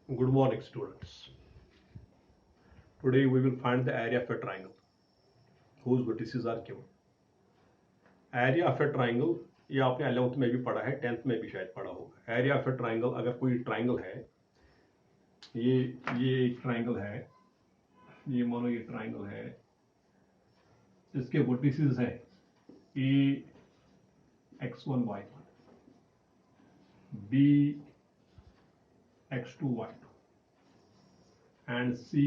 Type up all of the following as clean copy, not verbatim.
Good morning, students. Today we will find the area of a triangle whose vertices are given. Area of a triangle ये आपने 11th में भी पढ़ा है, 10th में भी शायद पढ़ा होगा. Area of a triangle, अगर कोई ट्राइंगल है, ये एक ट्राइंगल है, ये मानो ये ट्राइंगल है, इसके वर्टिसेस हैं A x1 y1, B x2 y2 and C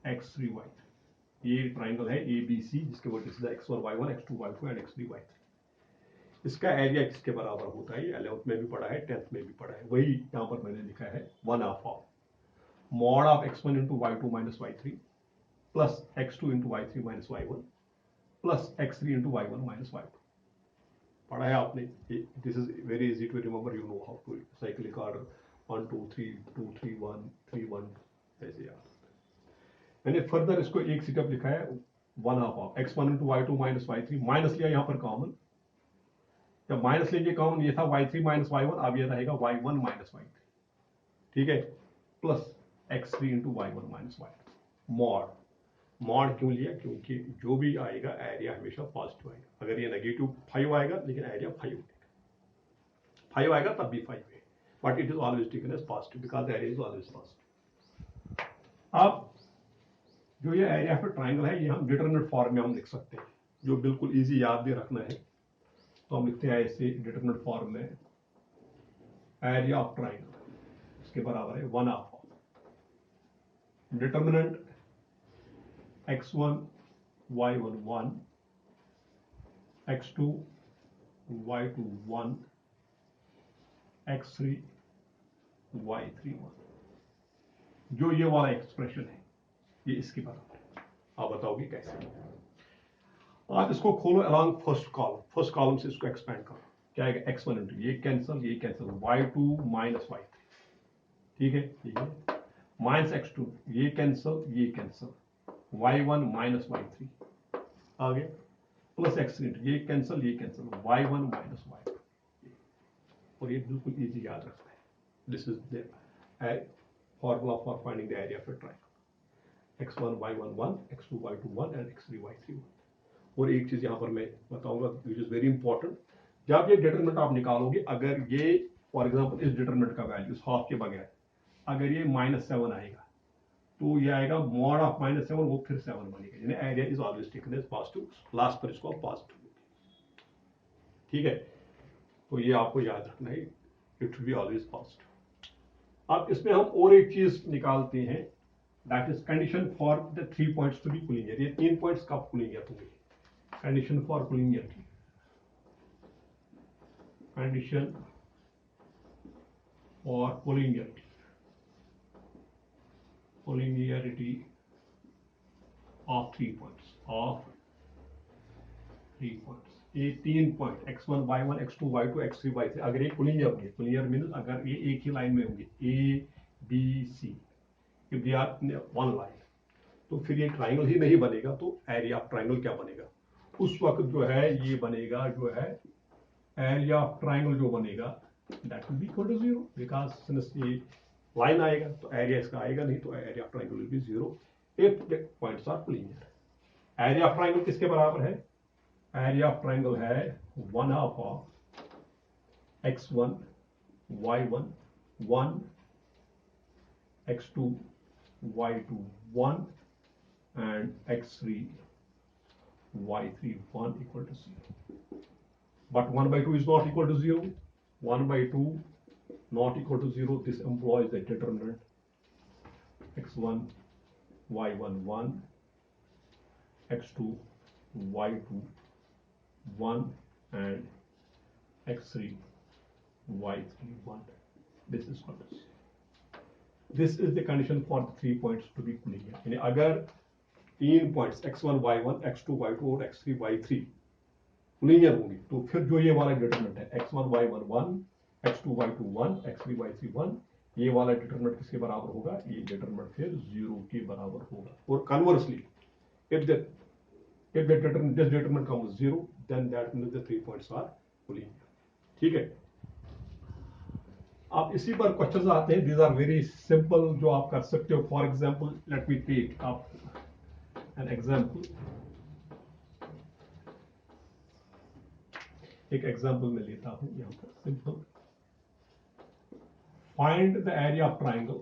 x3 y3. ये ट्राइंगल है ABC जिसके वर्टिसेस है x1 y1, x2 y2 and x3 y3. इसका एरिया किसके बराबर होता है? ये 11th में भी पढ़ा है, 10th में भी पढ़ा है. वही यहाँ पर मैंने लिखा है 1/2 of mod of x1 into y2 minus y3 plus x2 into y3 minus y1 plus x3 into y1 minus y2. पढ़ा है आपने. This is very easy to remember. You know how to cyclic order 1 2 3 2 3 1 3 1 ऐसे याद. मैंने further इसको एक step लिखा है 1/2 ऑफ x1 into y2 minus y3. Minus लिया यहाँ पर कॉमन. जब माइनस लेंगे कॉमन, ये था y3 माइनस y1, अब ये रहेगा y1 माइनस y3. ठीक है. Plus x3 into y1 minus y2. Mod क्यों लिया? क्योंकि जो भी आएगा एरिया हमेशा पॉजिटिव आएगा. अगर ये नेगेटिव 5 आएगा लेकिन एरिया 5 आएगा तब भी 5 है, but it is always taken as positive because area is always positive. अब जो ये एरिया ऑफ ट्राइंगल है, ये हम डिटरमिनेंट फॉर्म में हम लिख सकते हैं, जो बिल्कुल इजी याद भी रखना है. तो हम लिखते हैं ऐसे डिटरमिनेंट फॉर्म में एरिया ऑफ ट्राइंगल इसके बराबर है 1/2 of determinant x1 y1 1 x2 y2 1 x3 y3 1. जो ये वाला एक्सप्रेशन है ये इसके बराबर है. आप बताओगे कैसे? आप इसको खोलो अलॉन्ग फर्स्ट कॉलम से इसको एक्सपेंड करो. क्या आएगा? x1 इंटू ये कैंसिल y2 माइनस y3. ठीक है. माइनस x2 ये कैंसिल y1 माइनस y3 आ गया. प्लस x3 इंटू ये कैंसिल y1 माइनस y2. और ये बिल्कुल इजी याद रखना है. This is the formula for finding the area of a triangle. x1 y1 1, x2 y2 1 and x3 y3 1. और एक चीज यहां पर मैं बताऊंगा विच इज वेरी इंपॉर्टेंट. जब ये डिटरमिनेंट आप निकालोगे, अगर ये फॉर एग्जांपल इस डिटरमिनेंट का वैल्यू इस हाफ के बगैर अगर ये -7 आएगा तो ये आएगा मॉड ऑफ -7, वो फिर 7 बनेगा. यानी area is always taken as positive. Last पर इसको पॉजिटिव. ठीक है. तो ये आपको याद रखना है, it will be always positive. अब इसमें हम और एक चीज निकालते हैं, that is condition for the 3 points to be collinear. ये 3 पॉइंट्स कब कोलिनियर होंगे? Condition for collinearity. Condition for collinearity of 3 points. ये 3 point x1 y1 x2 y2 x3 y3 अगर ये कोलिनियर होंगे, कोलिनियर मींस अगर ये एक ही लाइन में होंगे A B C, if they are one line, तो फिर ये ट्राइंगल ही नहीं बनेगा. तो एरिया ऑफ ट्राइंगल क्या बनेगा उस वक्त? जो है ये बनेगा, जो है एरिया ऑफ ट्राइंगल जो बनेगा that will be equal to 0 because since ये लाइन आएगा तो एरिया इसका आएगा नहीं, तो area of triangle will be 0 if the points are collinear. Area of triangle किसके बराबर है? एरिया ऑफ ट्राइंगल है 1/2 ऑफ x1 y1 1 x2 y2 1 and x3 y3 1 equal to 0. But 1/2 is not equal to 0. 1/2 not equal to 0. This employs the determinant x1 y1 1 x2 y2 1 and x3 y3 1. This is equal to 0. This is the condition for the 3 points to be collinear. यानी अगर 3 points x1 y1 x2 y2 और x3 y3 collinear होंगे तो फिर जो ये वाला determinant है x1 y1 1 x2 y2 1 x3 y3 1, ये वाला डिटरमिनेंट किसके बराबर होगा? ये डिटरमिनेंट फिर 0 के बराबर होगा. और conversely if the this determinant comes 0, then that means the 3 points are collinear. ठीक है. आप इसी पर क्वेश्चंस आते हैं, दीज आर वेरी सिंपल जो आप कर सकते हो. For example let me take आप एन एग्जांपल. एक एग्जांपल में लेता हूं यहां पर. Simple, find the area of triangle.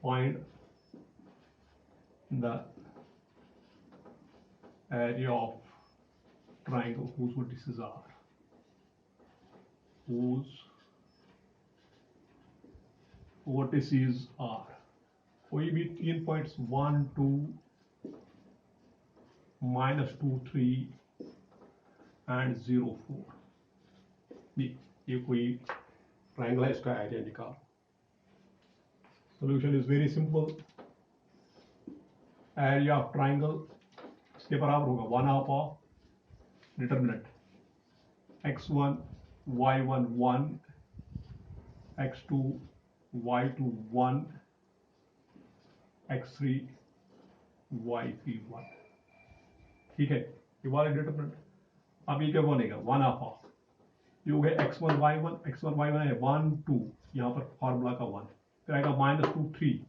Find the area of triangle whose vertices are, whose vertices are, कोई भी 3 पॉइंट्स 1 2 -2 3 एंड 0 4. ये कोई ट्राइंगल है, इसका एरिया निकालो. Solution is very simple. Area of triangle इसके बराबर होगा 1/2 of determinant x1 y1 1, x2 y2 1, x3 y3 1. ठीक है, ये वाला डिटर्मिनेंट. अब ये क्या बनेगा 1/2 ऑफ, ये हो गया x1 y1. x1 y1 है 1 2, यहाँ पर फॉर्मूला का 1. फिर आएगा -2 3,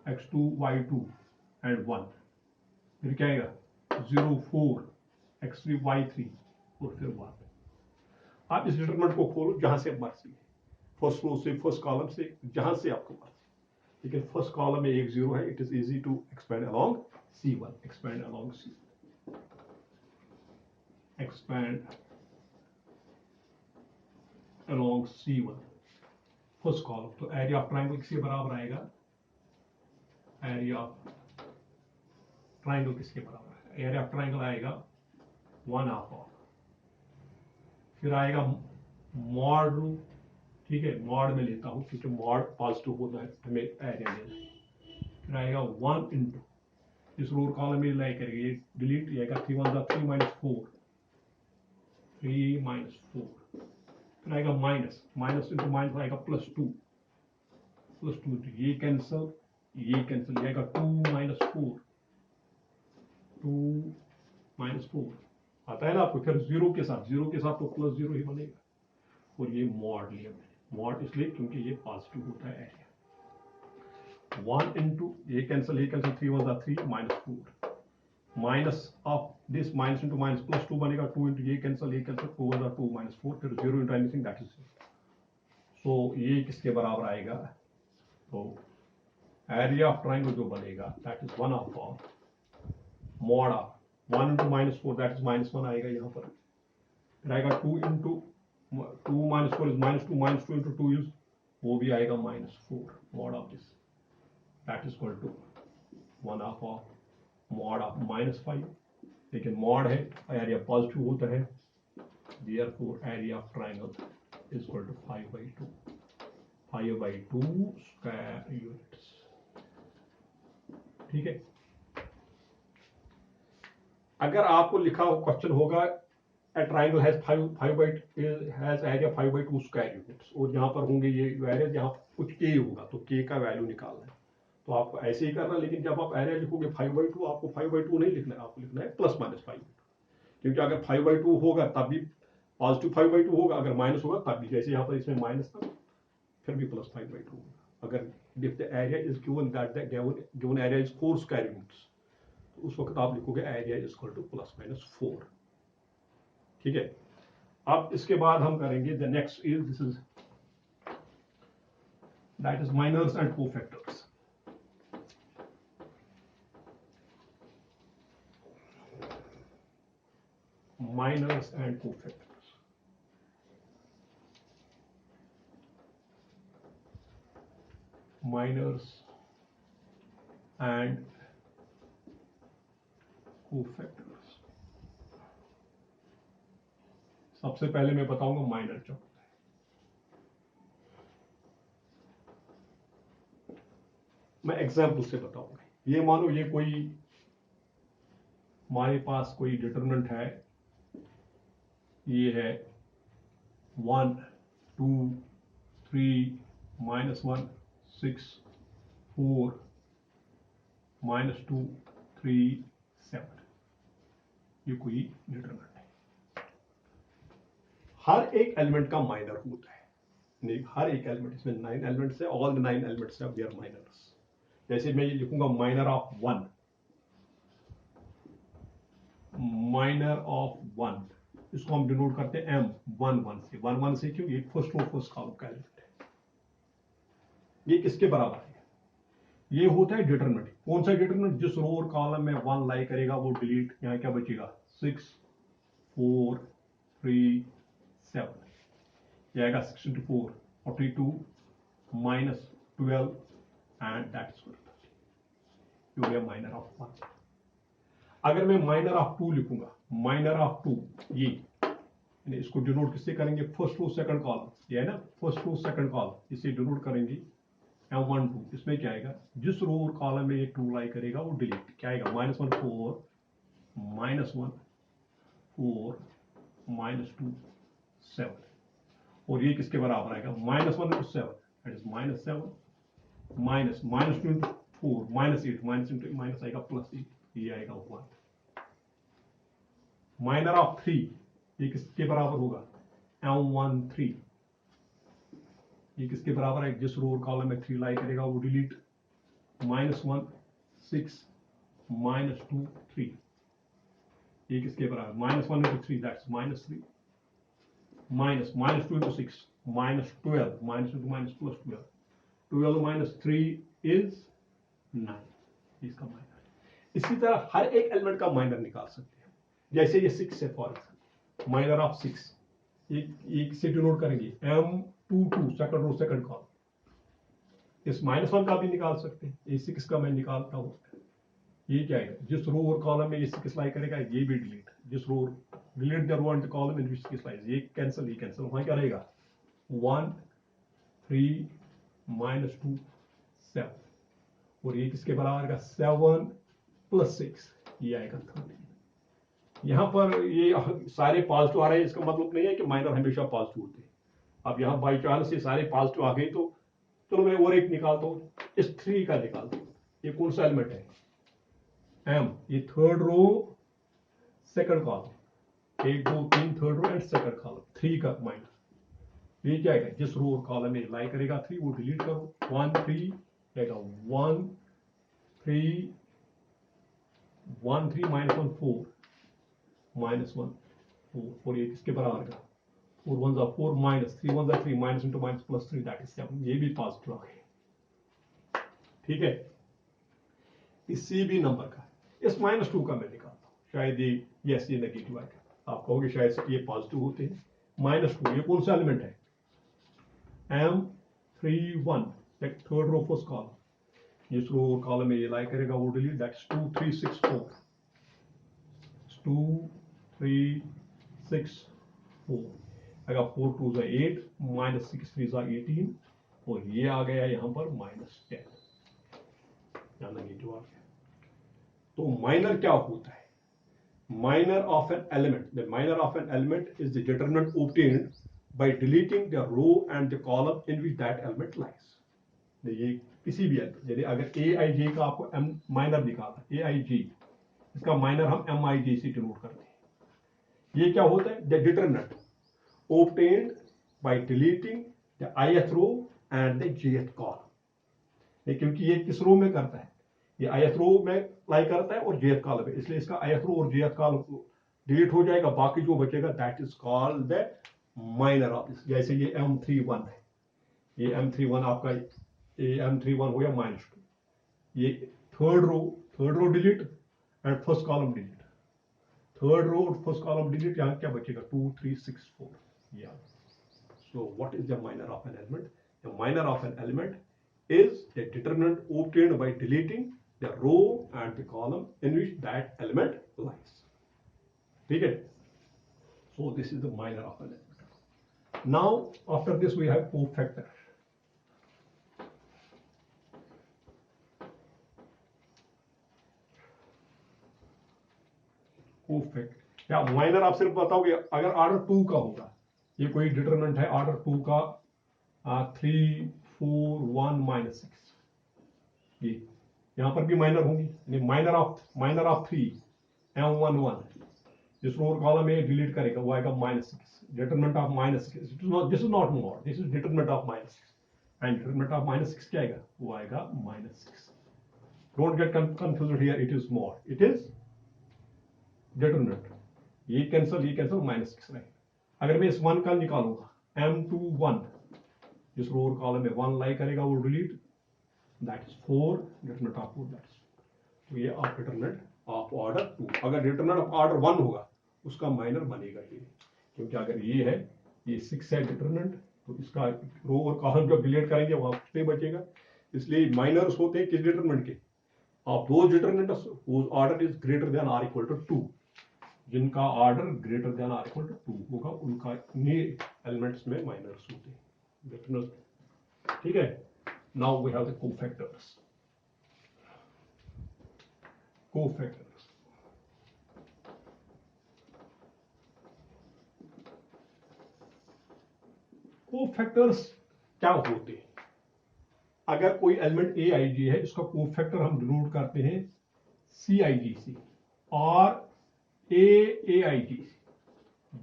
x2 y2 एंड 1. फिर क्या आएगा 0 4, x3 y3 और फिर 1. आप इस डिटरमिनेंट को खोलो जहां से मर्जी, फर्स्ट रो से, फर्स्ट कॉलम से, जहां से आपको मर्जी. लेकिन फर्स्ट कॉलम में एक 0 है. It is easy to expand along C1. Expand along C. Expand along C1 first column. तो एरिया ऑफ ट्राइंगल किसके बराबर आएगा? एरिया ऑफ ट्राइंगल किसके बराबर है? एरिया ऑफ ट्राइंगल आएगा 1/2 ऑफ. फिर आएगा मॉड रूट. ठीक है, मॉड में लेता हूं क्योंकि मॉड पॉजिटिव होता है, हमें एरिया लेना है. फिर आएगा 1 इंटू, इस रो कॉलम में लाइक करेंगे, डिलीट आएगा 3 1 3 -4, 3 -4. फिर आएगा माइनस, माइनस इंटू माइनस आएगा +2, +2. ये कैंसिल, ये कैंसिल, आएगा 2 - 4, 2 - 4 आता है ना आपको. फिर 0 के साथ, 0 के साथ तो +0 ही बनेगा. और ये मॉड लिया मैंने, मॉड इसलिए क्योंकि ये पॉजिटिव होता है एरिया. 1 इंटू, ये कैंसिल, ये cancel, 3 1 3 -4, minus of this, minus into minus +2 बनेगा. 2 इंटू, ये कैंसिल, ये कैंसिल, 2 1 2 -4, फिर 0 इंटू एनीथिंग दैट इज 0. सो ये किसके बराबर आएगा? तो एरिया ऑफ ट्राइंगल जो बनेगा that is 1/2 of mod of 1 into -4 that is -1 आएगा यहाँ पर. फिर आएगा 2 इंटू 2 -4 इज -2, -2 इंटू 2 इज, वो भी आएगा -4. Mod of this that is equal to 1/2 of mod of -5. लेकिन मॉड है, एरिया पॉजिटिव होता है, therefore area of triangle is equal to 5/2. 5/2 square units. ठीक है. अगर आपको लिखा हो क्वेश्चन होगा a triangle has 5 has area 5/2 square units, और यहाँ पर होंगे ये एरिया, यहाँ कुछ k होगा तो k का वैल्यू निकालना है, तो आपको ऐसे ही करना. लेकिन जब आप एरिया लिखोगे 5/2, आपको 5/2 नहीं लिखना है, आपको लिखना है +-5, क्योंकि अगर 5/2 होगा तब भी पॉजिटिव 5/2 होगा, अगर माइनस होगा तब भी. जैसे यहाँ पर इसमें माइनस था, फिर भी +5/2 होगा. अगर if the area is given that the given area is 4 square units, तो उस वक्त आप लिखोगे एरिया इज इक्वल टू +-4. ठीक है. अब इसके बाद हम करेंगे the next is, this is that is minors and cofactors. Minors and cofactors. Minors and cofactors. सबसे पहले मैं बताऊंगा माइनर क्या होता है. मैं एग्जाम्पल से बताऊंगा. ये मानो ये कोई हमारे पास कोई डिटरमिनेंट है, ये है 1 2 3 -1 6 4 -2 3 7. ये कोई डिटरमिनेंट है. हर एक एलिमेंट का माइनर होता है. हर एक एलिमेंट, इसमें 9 एलिमेंट्स है, ऑल द 9 एलिमेंट्स है, दे आर माइनर्स। जैसे मैं ये लिखूंगा माइनर ऑफ 1, माइनर ऑफ 1, इसको हम डिनोट करते हैं M11 से। 11 से क्यों? ये फर्स्ट रो फर्स्ट कॉलम का एलिमेंट है। ये किसके बराबर है? ये होता है डिटरमिनेंट। कौन सा डिटरमिनेंट? जिस रो और कॉलम में 1 लाई करेगा वो डिलीट, यहाँ क्या बचेगा? 6 4 3 7, ये आएगा 6 into 4 42 minus 12 and that's good, ये हो गया माइनर ऑफ 1। अगर मैं माइनर ऑफ 2 लिखूंगा, माइनर ऑफ 2, ये इसको डिनोट किससे करेंगे? फर्स्ट रो सेकंड कॉलम, ये है ना, फर्स्ट रो सेकंड कॉलम, इसे डिनोट करेंगे M12। इसमें क्या आएगा? जिस रो और कॉलम में ये 2 लाई करेगा वो डिलीट, क्या आएगा? -1 4 -1 4 -2 7, और ये किसके बराबर आएगा? -1 into 7, that is -7 minus -2 into 4 -8, minus into minus आएगा +8, ये आएगा 1। माइनर ऑफ 3, ये किसके बराबर होगा? M13, ये किसके बराबर है? जिस रो और कॉलम में 3 लाई करेगा वो डिलीट, -1 6 -2 3, ये किसके बराबर? -1 into 3, that's -3, minus -2 into 6 -12, minus into minus +12, 12 minus 3 is 9, इसका माइनर। इसी तरह हर एक एलिमेंट का माइनर निकाल सकते हैं। जैसे ये 6 है, फॉर एग्जाम्पल माइनर ऑफ 6, एक से डिनोट करेंगे M22 second row second column. इस -1 का भी निकाल सकते हैं, ये 6 का मैं निकालता हूं, ये क्या है? जिस रो और कॉलम में ये 6 लाई करेगा ये भी डिलीट, जिस row delete the row and the column in which 6 lies, ये कैंसिल, ये कैंसिल, वहां क्या रहेगा? 1 3 -2 7, और ये किसके बराबर आएगा? 7 + 6, ये आएगा 13। यहां पर ये सारे पॉजिटिव आ रहे हैं, इसका मतलब नहीं है कि माइनर हमेशा पॉजिटिव होते हैं। अब यहां बाई चांस से सारे पॉजिटिव आ गए तो चलो मैं और एक निकालता हूं, इस 3 का निकालता हूं। ये कौन सा एलिमेंट है? M, ये third row second column, 1 2 3 third row and second column, 3 का माइनर, ये क्या है? जिस रो और कॉलम में लाई करेगा 3 वो डिलीट करो, 1 3 आएगा 1 3 1 3 -1 4 -1 4, और ये किसके बराबर का? 4 1 4 -3 1 3 minus into minus +3, that is 7, ये भी पॉजिटिव आ गए। ठीक है, इस सी बी नंबर का, इस -2 का मैं निकालता हूं, शायद ये यस ये नेगेटिव आएगा, आप कहोगे शायद से ये पॉजिटिव होते हैं। -2, ये कौन सा एलिमेंट है? M31, third row first column, जिस रो कॉलम में ये लाई करेगा वो डिलीट, दैट्स 2 3 6 4, 2 3 6 4, अगर 4 2 8 -6 3 18, और ये आ गया यहां पर -10, या नेगेटिव आ गया। तो माइनर क्या होता है? Minor of an element. The minor of an element is the determinant obtained by deleting the row and the column in which that element lies. ये किसी भी एलिमेंट, यदि अगर Aij का आपको M माइनर निकालना, Aij, इसका माइनर हम Mij से डिनोट करते हैं। ये क्या होता है? The determinant obtained by deleting the ith row and the jth column। क्योंकि ये किस रो में करता है? ये ith रो में लाई करता है और jth कॉलम है, इसलिए इसका ith रो और jth कॉलम डिलीट हो जाएगा, बाकी जो बचेगा that is called the minor of this. जैसे ये M31 है, ये M31 आपका, ये M31 हो गया -2, ये third row delete and first column delete, third row और फर्स्ट कॉलम डिलीट, यहां क्या बचेगा? 2 3 6 4, या so what is the minor of an element? The minor of an element is the determinant obtained by deleting the row and the column in which that element lies. ठीक है? So this is the minor of an element. Now after this we have cofactor. Cofactor या minor आप सिर्फ बताओगे अगर order 2 का होगा, ये कोई डिटरमिनेंट है ऑर्डर 2 का, 3 4 1 -6, ये यहां पर भी माइनर होंगी, माइनर ऑफ 3 M11, जिस रो और कॉलम में डिलीट करेगा वो आएगा -6, determinant of -6, this is not mode, this is determinant of -6, and determinant of -6 क्या आएगा, वो आएगा -6. Don't get confused here, it is mode, it is determinant. ये कैंसिल -6 रहेगा. अगर मैं इस 1 का निकालूंगा, M21 जिस रो और कॉलम में 1 लाई करेगा वो delete, that is 4, determinant of 4, that is, तो ये आप डिटरमिनेंट ऑफ ऑर्डर 2. अगर डिटरमिनेंट ऑफ ऑर्डर 1 होगा उसका माइनर बनेगा ये, क्योंकि अगर ये है, ये 6 है डिटरमिनेंट, तो इसका रो और कॉलम जब डिलीट करेंगे वहां कुछ नहीं बचेगा. इसलिए माइनर्स होते हैं किस डिटरमिनेंट के, of those determinants whose order is greater than or equal to 2. जिनका order greater than or equal to 2 होगा उनका ये एलिमेंट्स में माइनर्स होते हैं. ठीक है. Now we have the cofactors. Cofactors क्या होते हैं? अगर कोई एलिमेंट ए आई जी है, इसका कोफैक्टर हम डिनोट करते हैं सी आई जी से और ए आई जी से,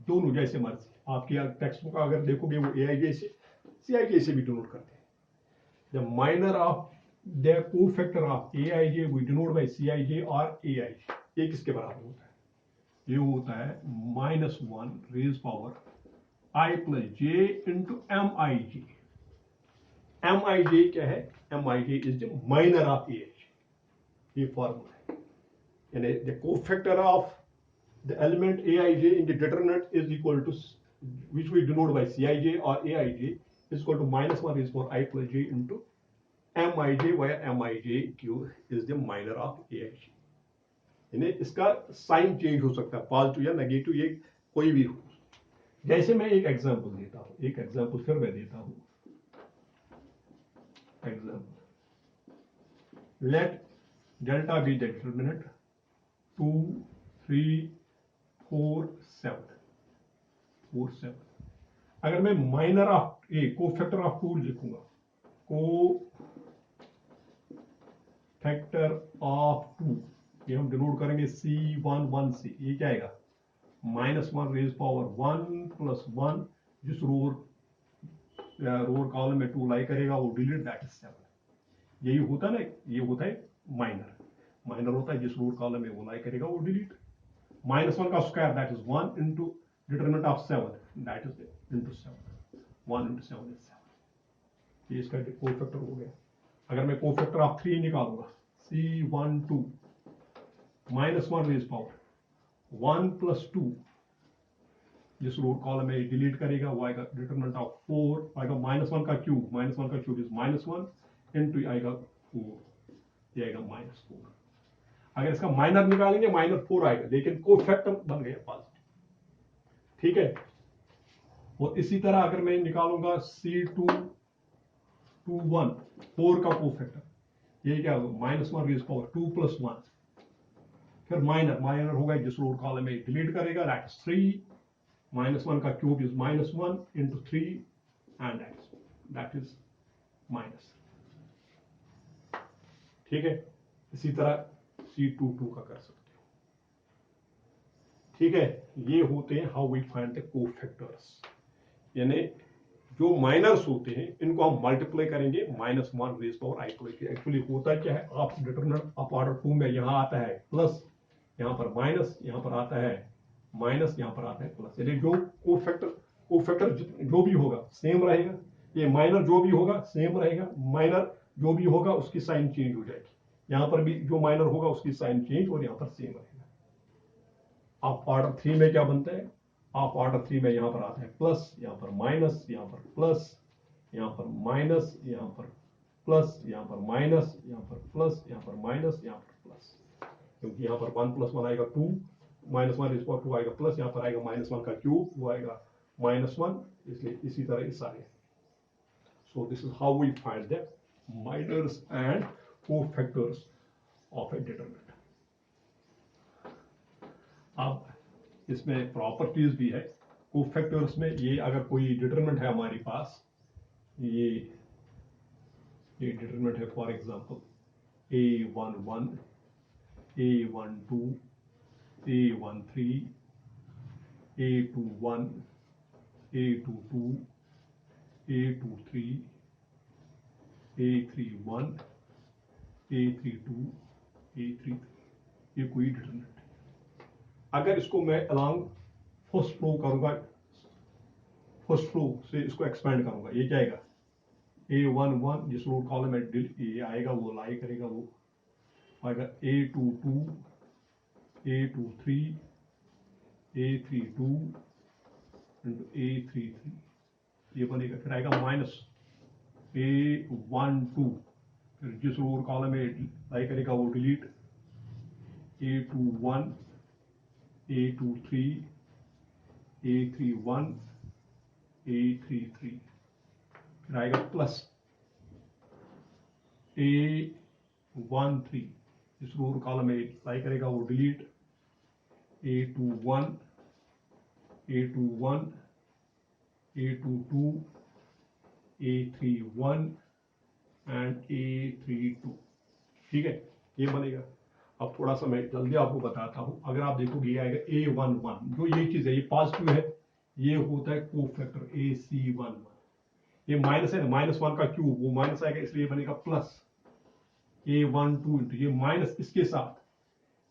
दोनों जैसे मर्जी. आपकी टेक्स्ट बुक अगर देखोगे वो ए आई जी से, सी आई जी से भी डिनोट करते हैं. The minor of the cofactor of a i j we denote by c i j और ए आई जे. ये किसके बराबर होता है? ये होता है -1 raise power i plus j into m i j. M i j क्या है? M i j is the minor of a i j. ये फॉर्मूला है. यानी the cofactor of the element a i j in the determinant is equal to, which we denote by Cij or Aij, is equal to -1 raised power I plus j into Mij, where Mij cube is the minor of Aij. यानी इसका sign change हो सकता है, positive या negative, ये कोई भी हो. जैसे मैं एक एग्जांपल देता हूं, एक एग्जांपल फिर मैं देता हूं. Example, let delta be the determinant 2 3 4 7. अगर मैं minor of A, cofactor of 2 लिखूंगा, कोफैक्टर ऑफ 2, ये हम डिनोट करेंगे C11 से. ये क्या आएगा? -1 रेज पावर 1 प्लस 1, जिस रोर कॉलम में 2 लाई करेगा वो डिलीट, दैट इज 7. यही होता है ना, ये होता है माइनर होता है जिस रोर कॉलम में वो लाई करेगा वो डिलीट. -1 का square that is 1 into determinant of 7, that is into 7. 1 into 7 is 7. ये इसका कोफैक्टर हो गया. अगर मैं कोफैक्टर ऑफ 3 निकालूंगा, C12 -1 रेज पावर 1 प्लस 2, जिस रोड कॉलम में डिलीट करेगा वो आएगा डिटरमिनेंट ऑफ 4, आएगा -1 का क्यूब, -1 का क्यूब इज -1 इंटू आएगा 4, ये आएगा -4. अगर इसका माइनर निकालेंगे -4 आएगा, लेकिन कोफैक्टर बन गया पॉजिटिव. ठीक है. और इसी तरह अगर मैं निकालूंगा C221 4 का कोफैक्टर, ये क्या होगा? -1 रेज पावर 2 प्लस 1, फिर माइनर होगा जिस रोड कॉलम में डिलीट करेगा, दैट इज 3. -1 का cube is -1 into 3 and that is minus. ठीक है. इसी तरह C22 का कर सकते हो. ठीक है. ये होते हैं how we find the cofactors. यानी जो माइनर्स होते हैं इनको हम मल्टीप्लाई करेंगे -1 raise power i plus. Actually होता क्या है, आप डिटरमिनेंट ऑफ ऑर्डर 2 में यहां आता है प्लस, यहां पर माइनस, यहां पर आता है माइनस, यहां पर आता है प्लस. यानी जो कोफैक्टर जो भी होगा सेम रहेगा. ये माइनर जो भी होगा सेम रहेगा, माइनर जो भी होगा उसकी साइन चेंज हो जाएगी. यहां पर भी जो माइनर होगा उसकी साइन चेंज, और यहां पर सेम रहेगा. आप ऑर्डर 3 में क्या बनता है? आप ऑर्डर 3 में यहां पर आता है प्लस, यहां पर माइनस, यहां पर प्लस, यहां पर माइनस, यहां पर प्लस, यहां पर माइनस, यहां पर प्लस, यहां पर माइनस, यहां पर प्लस. क्योंकि यहां पर 1 प्लस 1 आएगा 2, -1 इज 2 आएगा प्लस, यहां पर आएगा -1 का क्यूब, वो आएगा -1. इसलिए इसी तरह ये सारे. So this is how we find the minors and cofactors of a determinant. अब इसमें प्रॉपर्टीज भी है कोफैक्टर्स में. ये अगर कोई डिटरमिनेंट है हमारे पास, ये डिटरमिनेंट है for example A11, A12, A13, A21, A22, A23, A31, A32, A33, ये कोई डिटरमिनेंट है। अगर इसको मैं अलॉन्ग फर्स्ट फ्लो करूंगा, फर्स्ट फ्लो से इसको एक्सपेंड करूंगा, ये क्या आएगा A11, जिस रोड कॉलम में ये आएगा वो लाई करेगा, वो आएगा A22, A23, A32 into A33, ये बनेगा। फिर आएगा माइनस A12, फिर जिस रोड कॉलम में लाई करेगा वो delete, A21, A23, A31, A33, फिर आएगा प्लस A13, इस रोड कॉलम में लाई करेगा वो delete, A21, A21, A22, A31 and A32, ठीक है, ये बनेगा। अब थोड़ा सा मैं जल्दी आपको बताता हूं। अगर आप देखोगे ये आएगा A11, जो ये चीज है ये पॉजिटिव है, ये होता है कोफैक्टर AC11। ये माइनस है ना, -1 का क्यूब, वो माइनस आएगा, इसलिए बनेगा प्लस A12 इंटू ये माइनस इसके साथ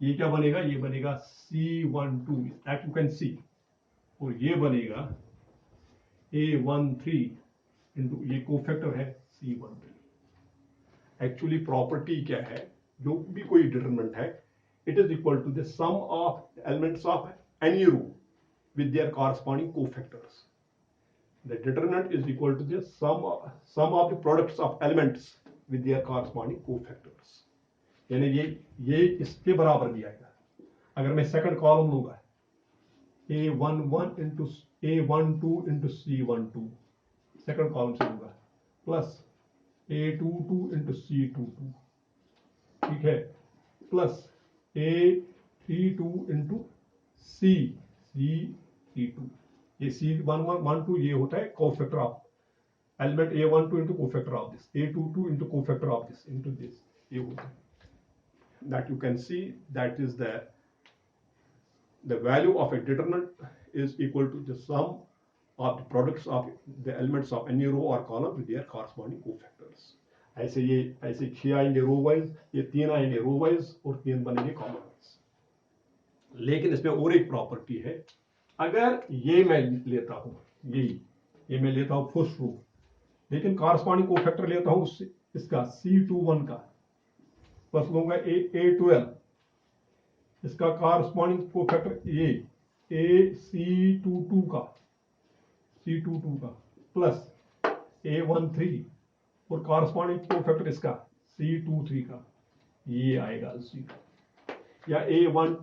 ये क्या बनेगा, ये बनेगा C12 that you can see, और ये बनेगा A13 इंटू ये कोफैक्टर है C13। एक्चुअली प्रॉपर्टी क्या है, जो भी कोई डिटरमिनेंट है, it is equal to the sum of elements of any row with their corresponding cofactors. The determinant is equal to the sum of the products of elements with their corresponding cofactors. यानी ये इसके बराबर भी आएगा। अगर मैं second column लूंगा A11 into A12 into C12, second column से लूंगा, प्लस A22 इंटू C22, ठीक है, प्लस A32 इंटू C32, ये C1112 ये होता है cofactor of element A12 into cofactor of this, A22 into cofactor of this into this, ये होता है। That you can see that is the value of a determinant is equal to the sum of the products of the elements of any row or column with their corresponding cofactors. ऐसे 6 आएंगे row wise, ये 3 आएंगे row wise और 3 बनेंगे column wise. लेकिन इसमें और एक प्रॉपर्टी है, अगर ये मैं लेता हूं, ये मैं लेता हूं फर्स्ट रो, लेकिन कॉरस्पॉन्डिंग कोफैक्टर लेता हूं इसका C21 का, प्लस लूंगा A12, इसका कॉरस्पॉन्डिंग कोफैक्टर ये C22 का, प्लस A13 और कॉरस्पॉन्डिंग कोफैक्टर इसका C23 का, ये आएगा 0, या A1